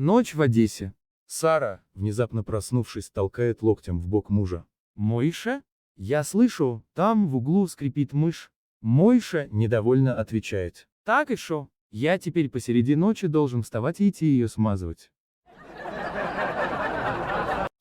Ночь в Одессе. Сара, внезапно проснувшись, толкает локтем в бок мужа. Мойша? Я слышу, там в углу скрипит мышь. Мойша недовольно отвечает. Так и шо? Я теперь посреди ночи должен вставать и идти ее смазывать.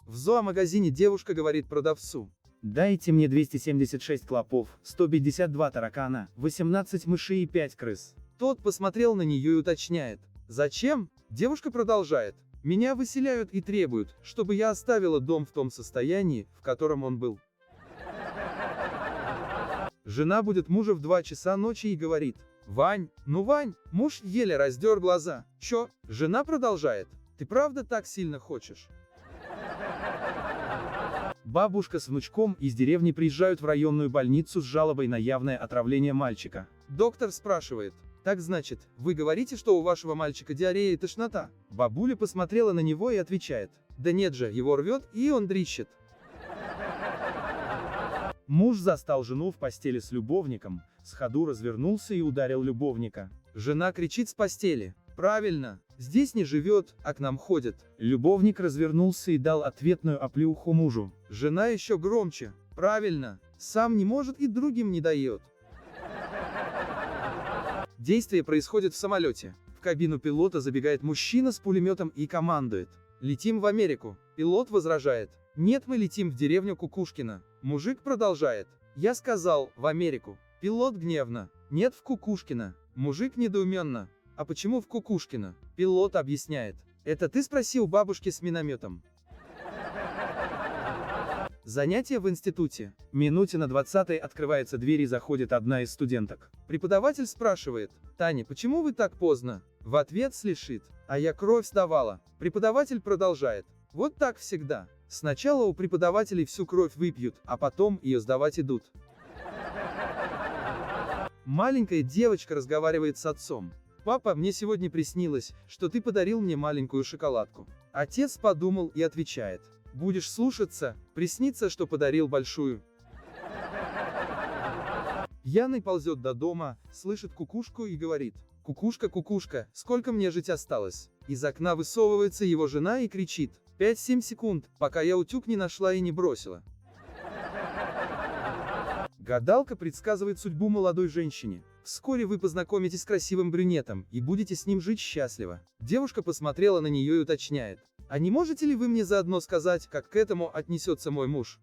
В зоомагазине девушка говорит продавцу: Дайте мне 276 клопов, 152 таракана, 18 мышей и 5 крыс. Тот посмотрел на нее и уточняет: «Зачем?» Девушка продолжает: «Меня выселяют и требуют, чтобы я оставила дом в том состоянии, в котором он был». Жена будет мужа в 2 часа ночи и говорит: «Вань, ну Вань!» Муж еле раздер глаза. «Чё?» Жена продолжает: «Ты правда так сильно хочешь?» Бабушка с внучком из деревни приезжают в районную больницу с жалобой на явное отравление мальчика. Доктор спрашивает: «Так значит, вы говорите, что у вашего мальчика диарея и тошнота?» Бабуля посмотрела на него и отвечает: «Да нет же, его рвет, и он дрищет». Муж застал жену в постели с любовником, с ходу развернулся и ударил любовника. Жена кричит с постели: «Правильно, здесь не живет, а к нам ходит». Любовник развернулся и дал ответную оплеуху мужу. Жена еще громче: «Правильно, сам не может и другим не дает». Действие происходит в самолете. В кабину пилота забегает мужчина с пулеметом и командует: «Летим в Америку». Пилот возражает: «Нет, мы летим в деревню Кукушкино». Мужик продолжает: «Я сказал, в Америку». Пилот гневно: «Нет, в Кукушкино». Мужик недоуменно: «А почему в Кукушкино?» Пилот объясняет: «Это ты спросил бабушки с минометом». Занятия в институте. Минуте на 20-й открывается дверь и заходит одна из студенток. Преподаватель спрашивает: «Таня, почему вы так поздно?» В ответ слышит: «А я кровь сдавала». Преподаватель продолжает: «Вот так всегда. Сначала у преподавателей всю кровь выпьют, а потом ее сдавать идут». Маленькая девочка разговаривает с отцом: «Папа, мне сегодня приснилось, что ты подарил мне маленькую шоколадку». Отец подумал и отвечает: «Будешь слушаться, приснится, что подарил большую». Пьяный ползет до дома, слышит кукушку и говорит: «Кукушка, кукушка, сколько мне жить осталось?» Из окна высовывается его жена и кричит: 5-7 секунд, пока я утюг не нашла и не бросила». Гадалка предсказывает судьбу молодой женщине: «Вскоре вы познакомитесь с красивым брюнетом и будете с ним жить счастливо». Девушка посмотрела на нее и уточняет: «А не можете ли вы мне заодно сказать, как к этому отнесется мой муж?»